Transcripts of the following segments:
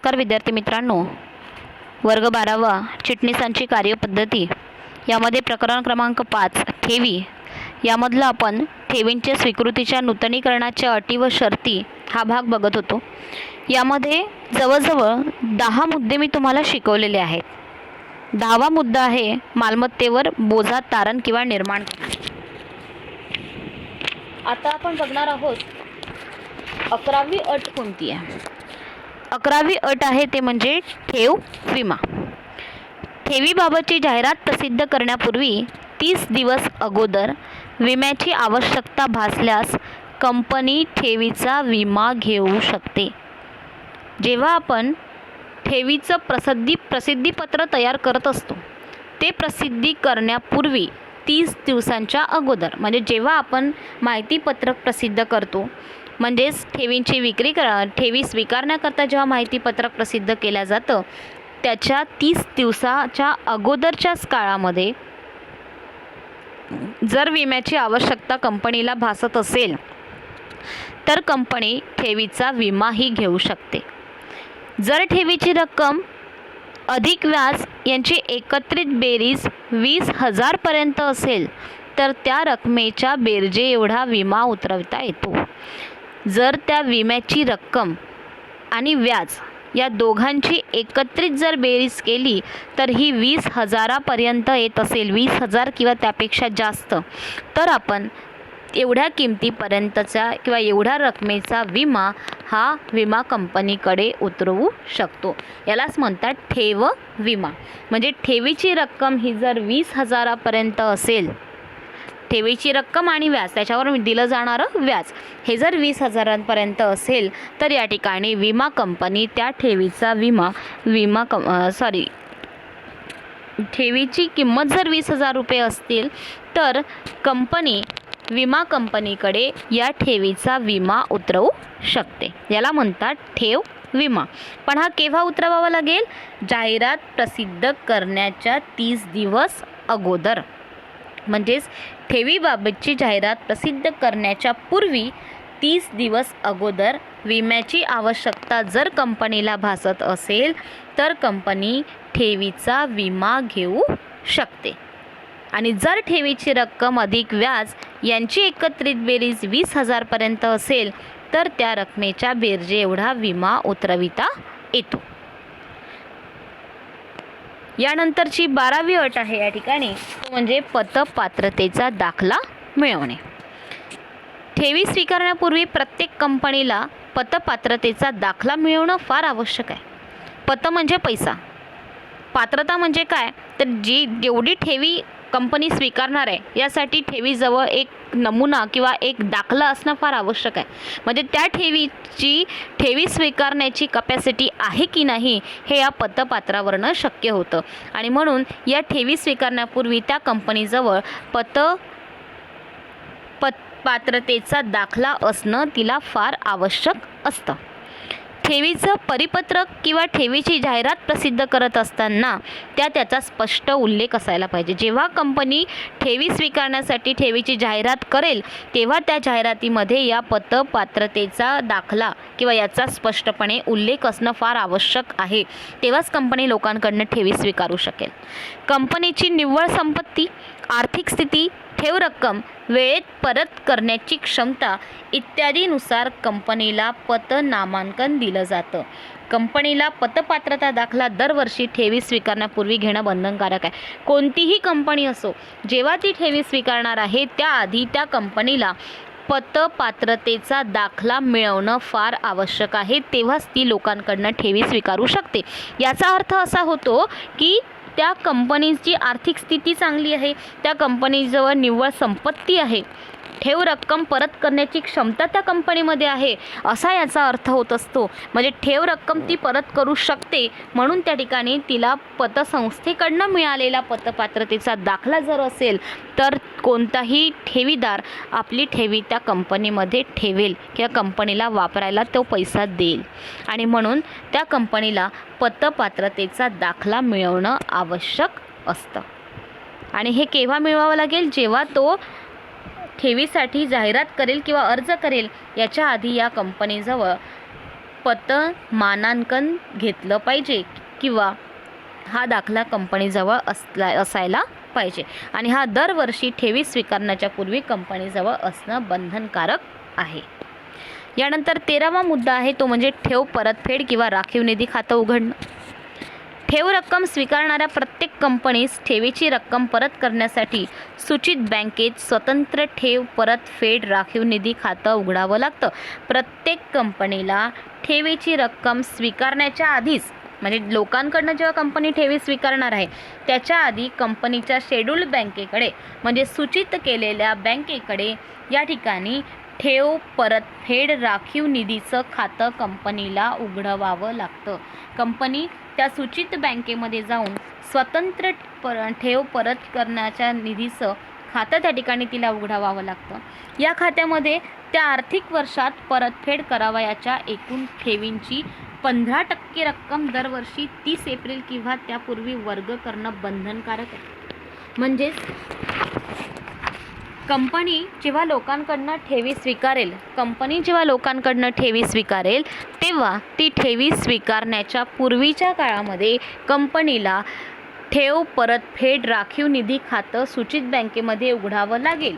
नमस्कार विद्यार्थी मित्रांनो, वर्ग 12वा चिटणीसांची कार्यपद्धती यामध्ये प्रकरण क्रमांक 5 ठेवी यामधला आपण ठेवींच्या स्वीकृतीच्या नूतनीकरणाच्या अटी व शर्ती हा भाग बघत होतो। यामध्ये जवळजवळ 10 मुद्दे मी तुम्हाला शिकवलेले आहेत। 10वा मुद्दा आहे मालमत्तेवर बोजा तारण किंवा निर्माण। आता आपण बघणार आहोत 11वी अट कोणती आहे। 11वी अट आहे ते म्हणजे ठेव विमा। ठेवीबाबतची जाहिरात प्रसिद्ध करण्यापूर्वी 30 दिवस अगोदर विम्याची आवश्यकता भासल्यास कंपनी ठेवीचा विमा घेऊ शकते। जेव्हा आपण ठेवीचं प्रसिद्धीपत्र तयार करत असतो ते प्रसिद्धी करण्यापूर्वी 30 दिवसांच्या अगोदर, म्हणजे जेव्हा आपण माहितीपत्रक प्रसिद्ध करतो, म्हणजेच ठेवी स्वीकारण्याकरता जेव्हा माहितीपत्रक प्रसिद्ध केलं जातं त्याच्या 30 दिवसाच्या अगोदरच्याच काळामध्ये जर विम्याची आवश्यकता कंपनीला भासत असेल तर कंपनी ठेवीचा विमाही घेऊ शकते। जर ठेवीची रक्कम अधिक व्याज यांची एकत्रित बेरीज 20,000 पर्यंत असेल तर त्या रकमेच्या बेरजे एवढा विमा उतरवता येतो। जर त्या विम्याची रक्कम आणि व्याज या दोघांची एकत्रित जर बेरीज केली तर ही 20,000 पर्यंत येत असेल, 20,000 किंवा त्यापेक्षा जास्त, तर आपण एवढ्या किमतीपर्यंतचा किंवा एवढ्या रकमेचा विमा हा विमा कंपनीकडे उतरवू शकतो। यालाच म्हणतात ठेव विमा। म्हणजे ठेवीची रक्कम ही जर 20,000 पर्यंत असेल, ठेवीची रक्कम आणि व्याज त्याच्यावर दिलं जाणारं व्याज हे जर 20,000 पर्यंत असेल तर या ठिकाणी विमा कंपनी त्या ठेवीचा ठेवीची किंमत जर 20,000 रुपये असतील तर विमा कंपनीकडे या ठेवीचा विमा उतरवू शकते। याला म्हणतात ठेव विमा। पण हा केव्हा उतरवावा लागेल? जाहिरात प्रसिद्ध करण्याच्या 30 दिवस अगोदर। म्हणजेच ठेवीबाबतची जाहिरात प्रसिद्ध करण्याच्या पूर्वी 30 दिवस अगोदर विम्याची आवश्यकता जर कंपनीला भासत असेल तर कंपनी ठेवीचा विमा घेऊ शकते। आणि जर ठेवीची रक्कम अधिक व्याज यांची एकत्रित बेरीज 20,000 पर्यंत असेल तर त्या रकमेच्या बेरजे एवढा विमा उतरविता येतो। यानंतरची 12वी अट आहे या ठिकाणी, म्हणजे पतपात्रतेचा दाखला मिळवणे। ठेवी स्वीकारण्यापूर्वी प्रत्येक कंपनीला पतपात्रतेचा दाखला मिळवणं फार आवश्यक आहे। पत म्हणजे पैसा, पात्रता म्हणजे काय तर जेवढी ठेवी कंपनी स्वीकारणार आहे यासाठी ठेवीजवळ एक नमुना किंवा एक दाखला असणं फार आवश्यक आहे। म्हणजे त्या ठेवी स्वीकारण्याची कपॅसिटी आहे की नाही हे या पतपात्रावरनं शक्य होतं। आणि म्हणून या ठेवी स्वीकारण्यापूर्वी त्या कंपनीजवळ पात्रतेचा दाखला असणं तिला फार आवश्यक असतं। ठेवीचं परिपत्रक किंवा ठेवीची जाहिरात प्रसिद्ध करत असताना त्याचा स्पष्ट उल्लेख असायला पाहिजे। जेव्हा कंपनी ठेवी स्वीकारण्यासाठी ठेवीची जाहिरात करेल तेव्हा त्या जाहिरातीमध्ये या पतपात्रतेचा दाखला किंवा याचा स्पष्टपणे उल्लेख असणं फार आवश्यक आहे। तेव्हाच कंपनी लोकांकडून ठेवी स्वीकारू शकेल। कंपनीची निव्वळ संपत्ती, आर्थिक स्थिती, ठेव रक्कम, वेळेत परत करण्याची क्षमता इत्यादीनुसार कंपनीला पत नामांकन दिलं जातं। कंपनीला पतपात्रता दाखला दरवर्षी ठेवी स्वीकारण्यापूर्वी घेणं बंधनकारक आहे। कोणतीही कंपनी असो, जेव्हा ती ठेवी स्वीकारणार आहे त्याआधी त्या कंपनीला पतपात्रतेचा दाखला मिळवणं फार आवश्यक आहे। तेव्हाच ती लोकांकडून ठेवी स्वीकारू शकते। याचा अर्थ असा होतो की त्या कंपनीची आर्थिक स्थिती चांगली आहे, त्या कंपनीजवळ निव्वळ संपत्ती आहे, ठेव रक्कम परत करण्याची क्षमता त्या कंपनीमध्ये आहे असा याचा अर्थ होत असतो। म्हणजे ठेव रक्कम ती परत करू शकते म्हणून त्या ठिकाणी तिला पतसंस्थेकडनं मिळालेला पतपात्रतेचा दाखला जर असेल तर कोणताही ठेवीदार आपली ठेवी त्या कंपनीमध्ये ठेवेल किंवा कंपनीला वापरायला तो पैसा देईल। आणि म्हणून त्या कंपनीला पतपात्रतेचा दाखला मिळवणं आवश्यक असतं। आणि हे केव्हा मिळवावं लागेल? जेव्हा तो ठेवीसाठी जाहिरात करेल किंवा अर्ज करेल याच्या आधी या कंपनीजवळ पतमानांकन घेतलं पाहिजे किंवा हा दाखला कंपनीजवळ असायला पाहिजे आणि हा दरवर्षी ठेवी स्वीकारण्याच्या पूर्वी कंपनीजवळ असणं बंधनकारक आहे. यानंतर 13वा मुद्दा आहे तो म्हणजे ठेव परतफेड किंवा राखीव निधी खातं उघडणं. ठेव रक्कम स्वीकारणाऱ्या प्रत्येक कंपनीस ठेवीची रक्कम परत करण्यासाठी सूचित बँकेत स्वतंत्र ठेव परतफेड राखीव निधी खातं उघडावं लागतं. प्रत्येक कंपनीला ठेवीची रक्कम स्वीकारण्याच्या आधीच म्हणजे लोकांकडनं जेव्हा कंपनी ठेवी स्वीकारणार आहे त्याच्या आधी कंपनीच्या शेड्यूल्ड बँकेकडे म्हणजे सूचित केलेल्या बँकेकडे या ठिकाणी ठेव परतफेड राखीव निधीचं खातं कंपनीला उघडवावं लागतं. कंपनी त्या सूचित बँकेमध्ये जाऊन स्वतंत्र ठेव परत करण्याच्या निधीचं खातं त्या ठिकाणी तिला उघडावावं लागतं. या खात्यामध्ये त्या आर्थिक वर्षात परतफेड करावयाच्या एकूण ठेवींची 15% रक्कम दरवर्षी 30 एप्रिल किंवा त्यापूर्वी वर्ग करणं बंधनकारक आहे. म्हणजेच कंपनी जेव्हा लोकांकडनं ठेवी स्वीकारेल तेव्हा ती ठेवी स्वीकारण्याच्या पूर्वीच्या काळामध्ये कंपनीला ठेव परतफेड राखीव निधी खातं सूचित बँकेमध्ये उघडावं लागेल.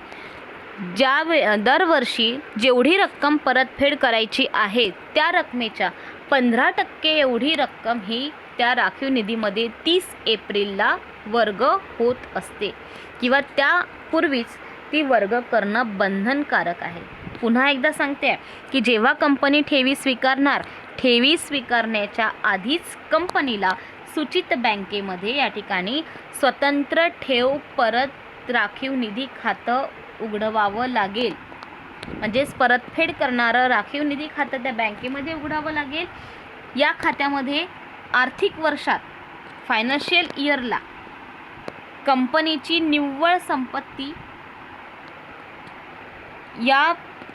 दरवर्षी जेवढी रक्कम परतफेड करायची आहे त्या रकमेच्या 15% एवढी रक्कम ही त्या राखीव निधीमध्ये 30 एप्रिलला वर्ग होत असते किंवा त्यापूर्वीच ती वर्ग करणं बंधनकारक आहे. पुन्हा एकदा सांगते की जेव्हा कंपनी ठेवी स्वीकारण्याच्या आधीच कंपनीला सूचित बँकेमध्ये या ठिकाणी स्वतंत्र ठेव परत राखीव निधी खातं उघडवावं लागेल. म्हणजेच परतफेड करणारं राखीव निधी खातं त्या बँकेमध्ये उघडावं लागेल. या खात्यामध्ये आर्थिक वर्षात फायनान्शियल इयरला कंपनीची निव्वळ संपत्ती या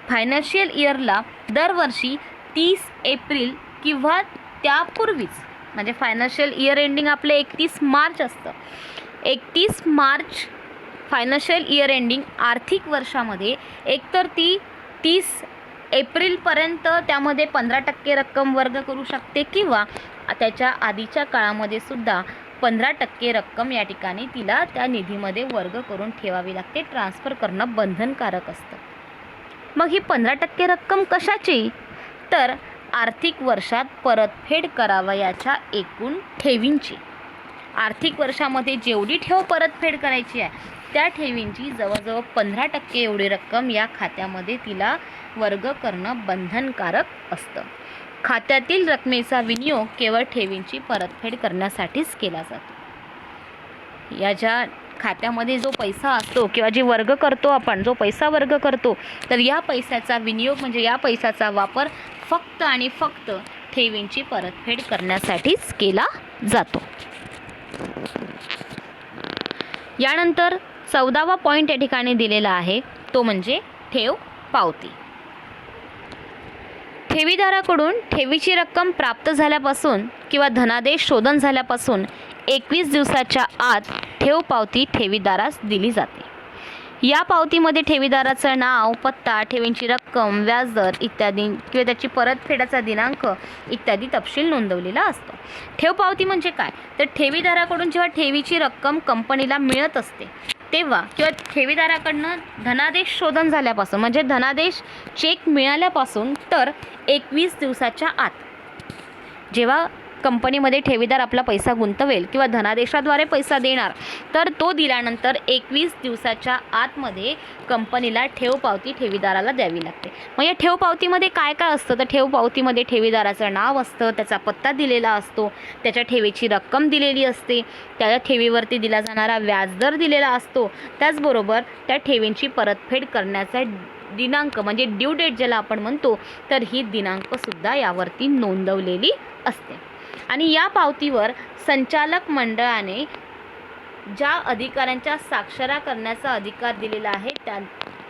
फायनान्शियल इयरला दरवर्षी 30 एप्रिल किंवा त्यापूर्वीच म्हणजे फायनान्शियल इयर एंडिंग आपलं 31 मार्च असतं. 31 मार्च फायनान्शियल इयर एंडिंग आर्थिक वर्षामध्ये एकतर ती 30 एप्रिलपर्यंत त्यामध्ये 15% रक्कम वर्ग करू शकते किंवा त्याच्या आधीच्या काळामध्ये सुद्धा 15% रक्कम या ठिकाणी तिला त्या निधीमध्ये वर्ग करून ठेवावी लागते. ट्रान्सफर करणं बंधनकारक असतं. मग ही 15% रक्कम कशाची? तर आर्थिक वर्षात परतफेड करावयाच्या एकूण ठेवींची. आर्थिक वर्षामध्ये जेवढी ठेव परतफेड करायची आहे त्या ठेवींची जवळजवळ 15% एवढी रक्कम या खात्यामध्ये तिला वर्ग करणं बंधनकारक असतं. खात्यातील रकमेचा विनियोग केवळ ठेवींची परतफेड करण्यासाठीच केला जातो. या ज्या खात्यामध्ये जो पैसा असतो किंवा जो पैसा वर्ग करतो तर या पैशाचा विनियोग म्हणजे या पैशाचा वापर फक्त आणि फक्त ठेवींची परतफेड करण्यासाठीच केला जातो. यानंतर 14वा पॉईंट या ठिकाणी दिलेला आहे तो म्हणजे ठेव पावती. ठेवीदाराकडून ठेवीची रक्कम प्राप्त झाल्यापासून किंवा धनादेश शोधन झाल्यापासून 21 दिवसाच्या आत ठेव पावती ठेवीदारास दिली जाते. या पावतीमध्ये ठेवीदाराचं नाव, पत्ता, ठेवींची रक्कम, व्याजदर इत्यादी किंवा त्याची परतफेडाचा दिनांक इत्यादी तपशील नोंदवलेला असतो. ठेव पावती म्हणजे काय? तर ठेवीदाराकडून जेव्हा ठेवीची रक्कम कंपनीला मिळत असते तेव्हा किंवा ठेवीदाराकडनं धनादेश शोधन झाल्यापासून म्हणजे धनादेश चेक मिळाल्यापासून तर 21 दिवसाच्या आत जेव्हा कंपनीमध्ये ठेवीदार आपला पैसा गुंतवेल किंवा धनादेशाद्वारे पैसा देणार तर तो दिल्यानंतर 21 दिवसाच्या आतमध्ये कंपनीला ठेव पावती ठेवीदाराला द्यावी लागते. मग या ठेव पावतीमध्ये काय काय असतं? तर ठेव पावतीमध्ये ठेवीदाराचं नाव असतं, त्याचा पत्ता दिलेला असतो, त्याच्या ठेवीची रक्कम दिलेली असते, त्या ठेवीवरती दिला जाणारा व्याजदर दिलेला असतो, त्याचबरोबर त्या ठेवींची परतफेड करण्याचा दिनांक म्हणजे ड्यू डेट ज्याला आपण म्हणतो तर ही दिनांकसुद्धा यावरती नोंदवलेली असते. आणि या पावतीवर संचालक मंडळाने ज्या अधिकाऱ्यांच्या स्वाक्षऱ्या करण्याचा अधिकार दिलेला आहे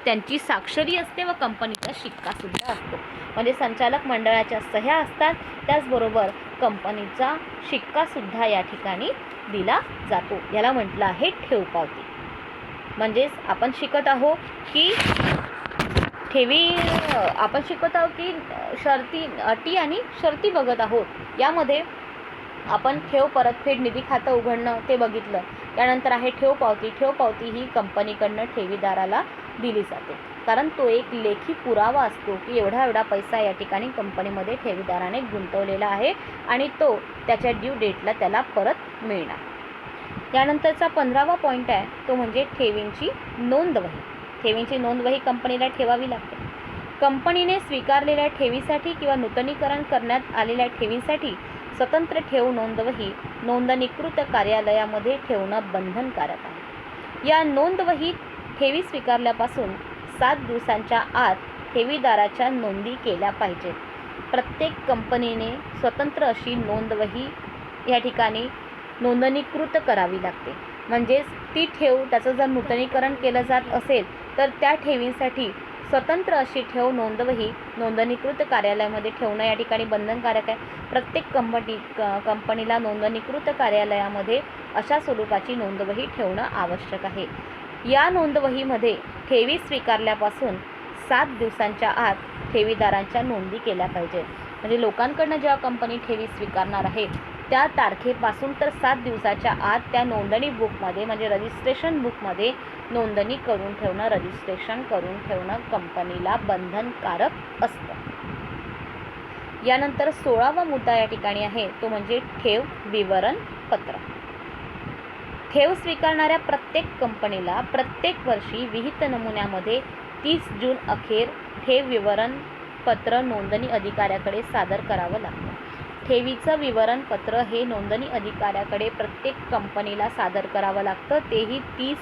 त्यांची स्वाक्षरी असते व कंपनीचा शिक्कासुद्धा असतो. म्हणजे संचालक मंडळाच्या सह्या असतात, त्याचबरोबर कंपनीचा शिक्कासुद्धा या ठिकाणी दिला जातो. याला म्हटलं आहे ठेव पावती. म्हणजेच आपण शिकत आहोत की ठेवी आपण शिकत आहोत की अटी आणि शर्ती बघत आहोत. यामध्ये आपण ठेव परतफेड निधी खातं उघडणं ते बघितलं. त्यानंतर आहे ठेव पावती. ठेव पावती ही कंपनीकडनं ठेवीदाराला दिली जाते, कारण तो एक लेखी पुरावा असतो की एवढा पैसा या ठिकाणी कंपनीमध्ये ठेवीदाराने गुंतवलेला आहे आणि तो त्याच्या ड्यू डेटला त्याला परत मिळणार. यानंतरचा 15वा पॉईंट आहे तो म्हणजे ठेवींची नोंदवही. ठेवींची नोंदवही कंपनीला ठेवावी लागते. कंपनीने स्वीकारलेल्या ठेवीसाठी किंवा नूतनीकरण करण्यात आलेल्या ठेवीसाठी स्वतंत्र ठेव नोंदवही नोंदणीकृत कार्यालयामध्ये ठेवणं बंधनकारक आहे. या नोंदवहीत ठेवी स्वीकारल्यापासून 7 दिवसांच्या आत ठेवीदाराच्या नोंदी केल्या पाहिजेत. प्रत्येक कंपनीने स्वतंत्र अशी नोंदवही या ठिकाणी नोंदणीकृत करावी लागते. म्हणजेच ती ठेव त्याचं जर नूतनीकरण केलं जात असेल तर त्या ठेवींसाठी स्वतंत्र अशी ठेव नोंदवही नोंदणीकृत कार्यालयामध्ये ठेवणं या ठिकाणी बंधनकारक आहे. प्रत्येक कंपनीला नोंदणीकृत कार्यालयामध्ये अशा स्वरूपाची नोंदवही ठेवणं आवश्यक आहे. या नोंदवहीमध्ये ठेवी स्वीकारल्यापासून 7 दिवसांच्या आत ठेवीदारांच्या नोंदी केल्या पाहिजेत. म्हणजे लोकांकडनं जेव्हा कंपनी ठेवी स्वीकारणार आहे त्या तारखेपासून तर 7 दिवसाच्या आत त्या नोंदणी बुकमध्ये म्हणजे रजिस्ट्रेशन बुकमध्ये नोंदणी करून ठेवणं, रजिस्ट्रेशन करून ठेवणं कंपनीला बंधनकारक असतं. यानंतर 16वा मुद्दा या ठिकाणी आहे तो म्हणजे ठेव विवरण पत्र. ठेव स्वीकारणाऱ्या प्रत्येक कंपनीला प्रत्येक वर्षी विहित नमुन्यामध्ये 30 जून अखेर ठेव विवरण पत्र नोंदणी अधिकाऱ्याकडे सादर करावं लागतं. ठेवीचं विवरणपत्र हे नोंदणी अधिकाऱ्याकडे प्रत्येक कंपनीला सादर करावं लागतं, तेही 30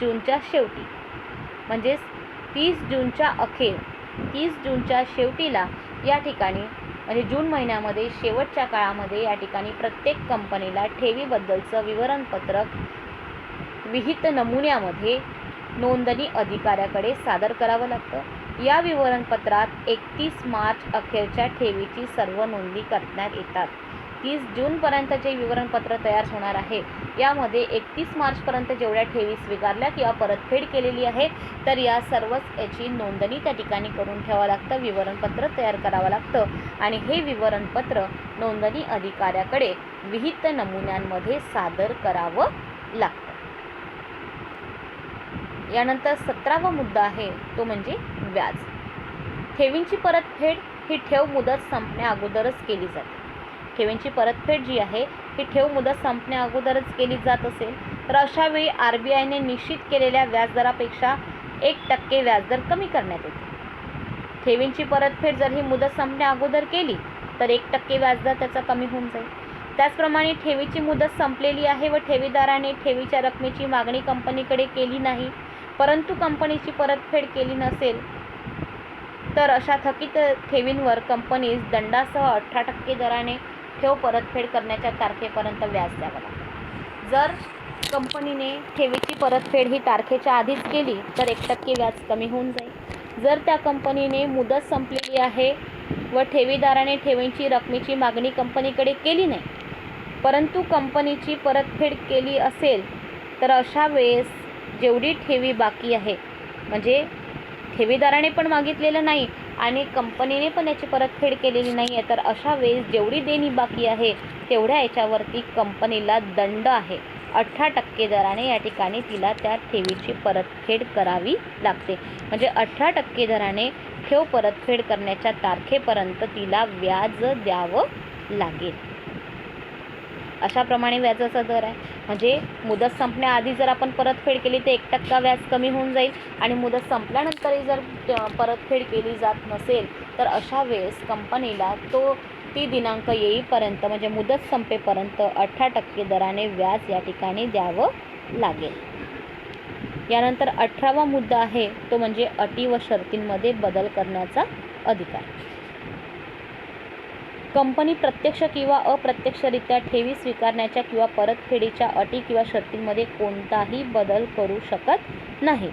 जूनच्या शेवटी. म्हणजेच 30 जूनच्या अखेर 30 जूनच्या शेवटीला या ठिकाणी म्हणजे जून महिन्यामध्ये शेवटच्या काळामध्ये या ठिकाणी प्रत्येक कंपनीला ठेवीबद्दलचं विवरणपत्रक विहित नमुन्यामध्ये नोंदणी अधिकाऱ्याकडे सादर करावं लागतं. या विवरणपत्रात 31 मार्च अखेरच्या ठेवीची सर्व नोंदी करण्यात येतात. 30 जूनपर्यंत जे विवरणपत्र तयार होणार आहे यामध्ये 31 मार्चपर्यंत जेवढ्या ठेवी स्वीकारल्या किंवा परतफेड केलेली आहे तर या सर्वच याची नोंदणी त्या ठिकाणी करून ठेवावं लागतं, विवरणपत्र तयार करावं लागतं आणि हे विवरणपत्र नोंदणी अधिकाऱ्याकडे विहित नमुन्यांमध्ये सादर करावं लागतं. यानंतर 17वा मुद्दा आहे तो म्हणजे व्याज. ठेवींची परतफेड ही ठेव मुदत संपण्या अगोदरच केली जाते. ठेवींची परतफेड जी आहे ही ठेव मुदत संपण्या अगोदरच केली जात असेल तर अशा वेळी RBIने निश्चित केलेल्या व्याजदरापेक्षा 1% व्याजदर कमी करण्यात येते. ठेवींची परतफेड जर ही मुदत संपण्या अगोदर केली तर 1% व्याजदर त्याचा कमी होऊन जाईल. त्याचप्रमाणे ठेवीची मुदत संपलेली आहे व ठेवीदाराने ठेवीच्या रकमेची मागणी कंपनीकडे केली नाही परंतु कंपनीची परतफेड केली नसेल तर अशा थकीत ठेवींवर कंपनीस दंडासह 18% दराने ठेव परतफेड करण्याच्या तारखेपर्यंत व्याज द्यावं लागतं. जर कंपनीने ठेवीची परतफेड ही तारखेच्या आधीच केली तर 1% व्याज कमी होऊन जाईल. जर त्या कंपनीने मुदत संपलेली आहे व ठेवीदाराने ठेवींची रकमेची मागणी कंपनीकडे केली नाही परंतु कंपनीची परतफेड केली असेल तर अशा वेळेस जेवढी ठेवी बाकी आहे म्हणजे ठेवीदाराने पण मागितलेलं नाही आणि कंपनीने पण याची परतफेड केलेली नाही आहे तर अशा वेळेस जेवढी देणी बाकी आहे तेवढ्या याच्यावरती कंपनीला दंड आहे. 18% दराने या ठिकाणी तिला त्या ठेवीची परतफेड करावी लागते. म्हणजे 18% दराने ठेव परतफेड करण्याच्या तारखेपर्यंत तिला व्याज द्यावं लागेल. अशाप्रमाणे व्याजाचा दर आहे. म्हणजे मुदत संपण्याआधी जर आपण परतफेड केली तर 1% व्याज कमी होऊन जाईल आणि मुदत संपल्यानंतरही जर परतफेड केली जात नसेल तर अशा वेळेस कंपनीला ती दिनांक येईपर्यंत म्हणजे मुदत संपेपर्यंत 18% दराने व्याज या ठिकाणी द्यावं लागेल. यानंतर 18वा मुद्दा आहे तो म्हणजे अटी व शर्तींमध्ये बदल करण्याचा अधिकार. कंपनी प्रत्यक्ष किंवा अप्रत्यक्षरित्या ठेवी स्वीकारण्याच्या किंवा परतफेडीच्या अटी किंवा शर्तींमध्ये कोणताही बदल करू शकत नाही.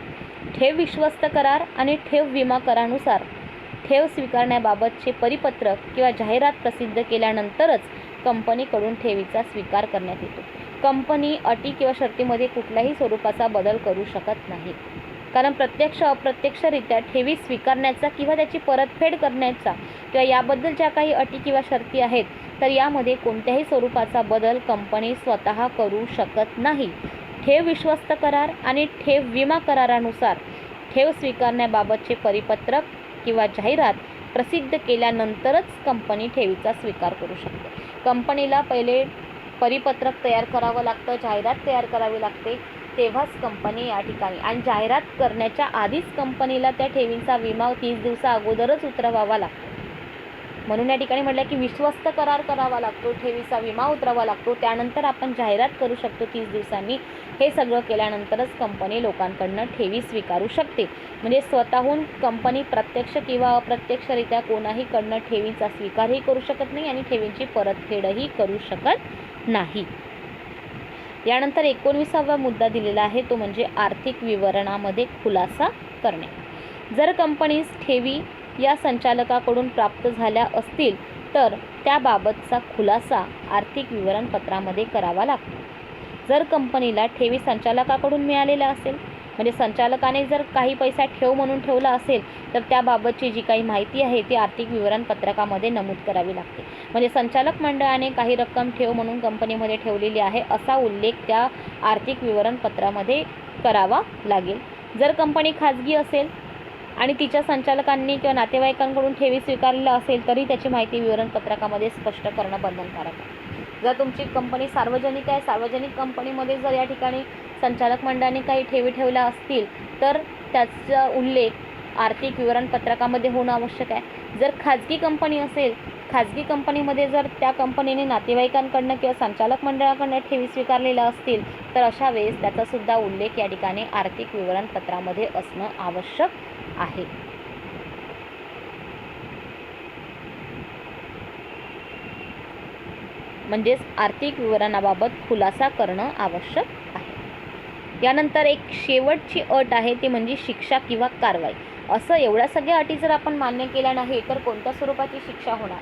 ठेव विश्वस्त करार आणि ठेव विमा करारानुसार ठेव स्वीकारण्याबाबतचे परिपत्रक किंवा जाहिरात प्रसिद्ध केल्यानंतरच कंपनीकडून ठेवीचा स्वीकार करण्यात येतो. कंपनी अटी किंवा शर्तीमध्ये कुठल्याही स्वरूपाचा बदल करू शकत नाही. कारण प्रत्यक्ष अप्रत्यक्षरित्या ठेवी स्वीकारण्याचा किंवा त्याची परतफेड करण्याचा किंवा याबद्दल ज्या काही अटी किंवा शर्ती आहेत तर यामध्ये कोणत्याही स्वरूपाचा बदल कंपनी स्वतः करू शकत नाही. ठेव विश्वस्त करार आणि ठेव विमा करारानुसार ठेव स्वीकारण्याबाबतचे परिपत्रक किंवा जाहिरात प्रसिद्ध केल्यानंतरच कंपनी ठेवीचा स्वीकार करू शकते. कंपनीला पहिले परिपत्रक तयार करावं लागतं, जाहिरात तयार करावी लागते, तेव्हाच कंपनी या ठिकाणी आणि जाहिरात करण्याच्या आधीच कंपनीला त्या ठेवींचा विमा 30 दिवसा अगोदरच उतरवावा लागतो. म्हणून या ठिकाणी म्हटलं की विश्वस्त करार करावा लागतो, ठेवीचा विमा उतरावा लागतो, त्यानंतर आपण जाहिरात करू शकतो 30 दिवसांनी. हे सगळं केल्यानंतरच कंपनी लोकांकडनं ठेवी स्वीकारू शकते. म्हणजे स्वतःहून कंपनी प्रत्यक्ष किंवा अप्रत्यक्षरित्या कोणाहीकडनं ठेवींचा स्वीकारही करू शकत नाही आणि ठेवींची परतफेडही करू शकत नाही. यानंतर 19वा मुद्दा दिलेला आहे तो म्हणजे आर्थिक विवरणामध्ये खुलासा करणे. जर कंपनीस ठेवी या संचालकाकडून प्राप्त झाल्या असतील तर त्याबाबतचा खुलासा आर्थिक विवरणपत्रामध्ये करावा लागतो. जर कंपनीला ठेवी संचालकाकडून मिळालेला असेल म्हणजे संचालकाने जर काही पैसा ठेव म्हणून ठेवला असेल तर त्याबाबतची जी काही माहिती आहे ती आर्थिक विवरणपत्रकामध्ये नमूद करावी लागते. म्हणजे संचालक मंडळाने काही रक्कम ठेव म्हणून कंपनीमध्ये ठेवलेली आहे असा उल्लेख त्या आर्थिक विवरणपत्रामध्ये करावा लागेल. जर कंपनी खाजगी असेल आणि तिच्या संचालकांनी किंवा नातेवाईकांकडून ठेवी स्वीकारलेला असेल तरी त्याची माहिती विवरणपत्रकामध्ये स्पष्ट करणं बंधनकारक आहे. जर तुमची कंपनी सार्वजनिक आहे, सार्वजनिक कंपनीमध्ये जर या ठिकाणी संचालक मंडळाने काही ठेवी ठेवल्या असतील तर त्याचा उल्लेख आर्थिक विवरणपत्रकामध्ये होणं आवश्यक आहे. जर खाजगी कंपनी असेल, खाजगी कंपनीमध्ये जर त्या कंपनीने नातेवाईकांकडनं किंवा संचालक मंडळाकडनं ठेवी स्वीकारलेल्या असतील तर अशा वेळेस त्याचासुद्धा उल्लेख या ठिकाणी आर्थिक विवरणपत्रामध्ये असणं आवश्यक आहे. म्हणजेच आर्थिक विवरणाबाबत खुलासा करणं आवश्यक आहे. यानंतर एक शेवटची अट आहे ती म्हणजे शिक्षा किंवा कारवाई. असं एवढ्या सगळ्या अटी जर आपण मान्य केल्या नाही तर कोणत्या स्वरूपाची शिक्षा होणार?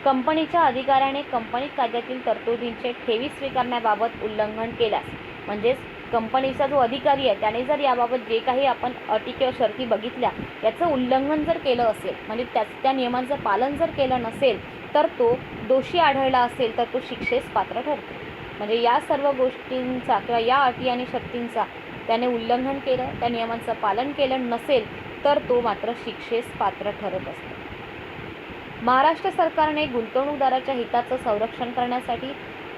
कंपनीच्या अधिकाऱ्याने कंपनी कायद्यातील तरतुदींचे ठेवी स्वीकारण्याबाबत उल्लंघन केल्यास म्हणजेच कंपनीचा जो अधिकारी आहे त्याने जर याबाबत जे काही आपण अटी किंवा शर्ती बघितल्या याचं उल्लंघन जर केलं असेल म्हणजे त्या नियमांचं पालन जर केलं नसेल तर तो दोषी आढळला असेल तर तो शिक्षेस पात्र ठरतो. म्हणजे या सर्व गोष्टींचा किंवा या अटी आणि शर्तींचा त्याने उल्लंघन केलं, त्या नियमांचं पालन केलं नसेल तर तो मात्र शिक्षेस पात्र ठरत असतो. महाराष्ट्र सरकारने गुंतवणूकदाराच्या हिताचं संरक्षण करण्यासाठी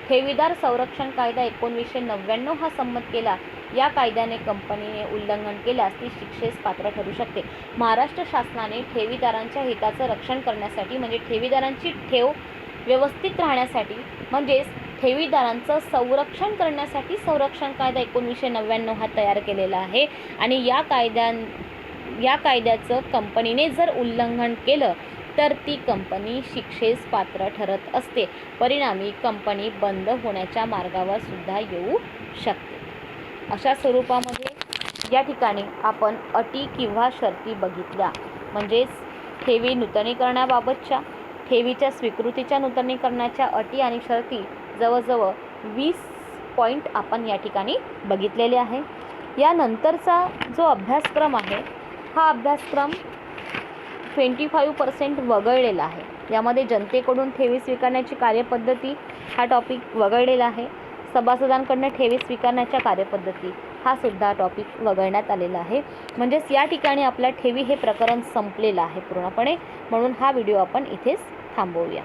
ठेवीदार संरक्षण कायदा 1999 हा संमत केला. या कायद्याने कंपनीने उल्लंघन केल्यास ती शिक्षेस पात्र ठरू शकते. महाराष्ट्र शासनाने ठेवीदारांच्या हिताचं रक्षण करण्यासाठी म्हणजे ठेवीदारांची ठेव व्यवस्थित राहण्यासाठी म्हणजेच ठेवीदारांचं संरक्षण करण्यासाठी संरक्षण कायदा 1999 हा तयार केलेला आहे. आणि या कायद्याचं कंपनीने जर उल्लंघन केलं तर ती कंपनी शिक्षेस पात्र ठरत असते. परिणामी कंपनी बंद होण्याच्या मार्गावर सुद्धा येऊ शकते. अशा स्वरूपामध्ये या ठिकाणी आपण अटी किंवा शर्ती बघितल्या. म्हणजेच ठेवी नूतनीकरणाबाबतच्या, ठेवीच्या स्वीकृतीच्या नूतनीकरणाच्या अटी आणि शर्ती जवळजवळ 20 पॉईंट आपण या ठिकाणी बघितलेले आहे. यानंतरचा जो अभ्यासक्रम आहे हा अभ्यासक्रम 25% वगळलेला आहे. यामध्ये जनतेकडून ठेवी स्वीकारण्याची कार्यपद्धती हा टॉपिक वगळलेला आहे. सभासदांकडून ठेवी स्वीकारण्याच्या कार्यपद्धती हा सुद्धा टॉपिक वगळण्यात आलेला आहे. म्हणजेच या ठिकाणी आपल्या ठेवी हे प्रकरण संपलेलं आहे पूर्णपणे. म्हणून हा व्हिडिओ आपण इथेच थांबवूया.